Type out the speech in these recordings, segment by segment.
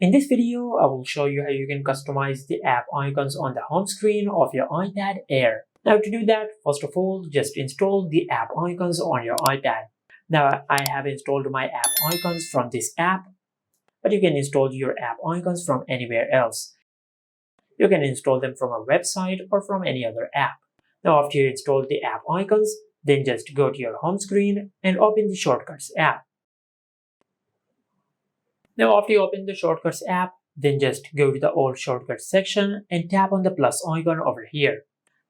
In this video, I will show you how you can customize the app icons on the home screen of your iPad Air. Now to do that, first of all, just install the app icons on your iPad. Now I have installed my app icons from this app, but you can install your app icons from anywhere else. You can install them from a website or from any other app. Now after you install the app icons, then just go to your home screen and open the Shortcuts app. Now after you open the Shortcuts app, then just go to the All Shortcuts section and tap on the plus icon over here.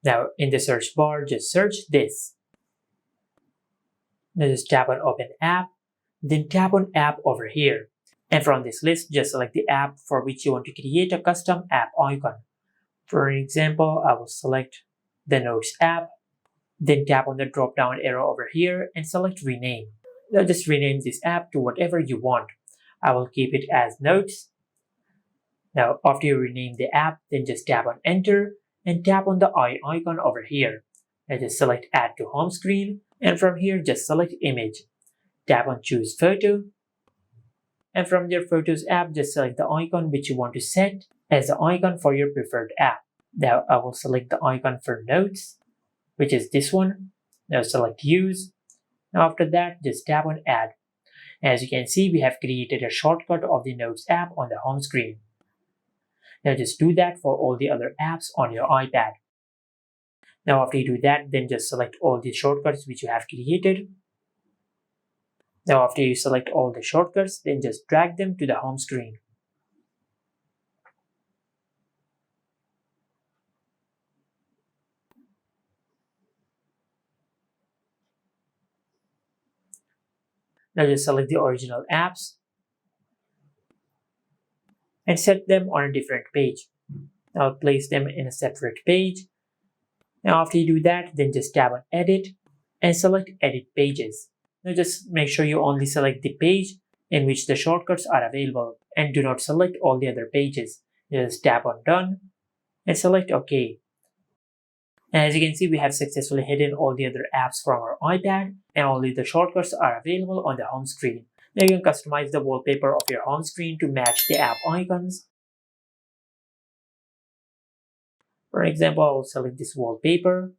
Now in the search bar, just search this. Now just tap on Open App, then tap on App over here. And from this list, just select the app for which you want to create a custom app icon. For example, I will select the Notes app, then tap on the drop down arrow over here and select Rename. Now just rename this app to whatever you want. I will keep it as Notes. Now after you rename the app, then just tap on Enter and tap on the eye icon over here. Now just select Add to Home Screen, and from here just select Image. Tap on Choose Photo, and from your Photos app just select the icon which you want to set as the icon for your preferred app. Now I will select the icon for Notes, which is this one. Now select Use. Now after that, just tap on Add. As you can see, we have created a shortcut of the Notes app on the home screen. Now just do that for all the other apps on your iPad. Now after you do that, then just select all the shortcuts which you have created. Now after you select all the shortcuts, then just drag them to the home screen. Now just select the original apps and set them on a different page. Now place them in a separate page. Now after you do that, then just tap on Edit and select Edit Pages. Now just make sure you only select the page in which the shortcuts are available and do not select all the other pages. Just tap on Done and select OK. And as you can see, we have successfully hidden all the other apps from our iPad and only the shortcuts are available on the home screen. Now you can customize the wallpaper of your home screen to match the app icons. For example, I will select this wallpaper.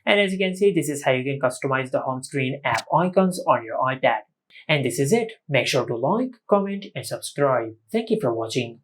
And as you can see, this is how you can customize the home screen app icons on your iPad. And this is it. Make sure to like, comment, and subscribe. Thank you for watching.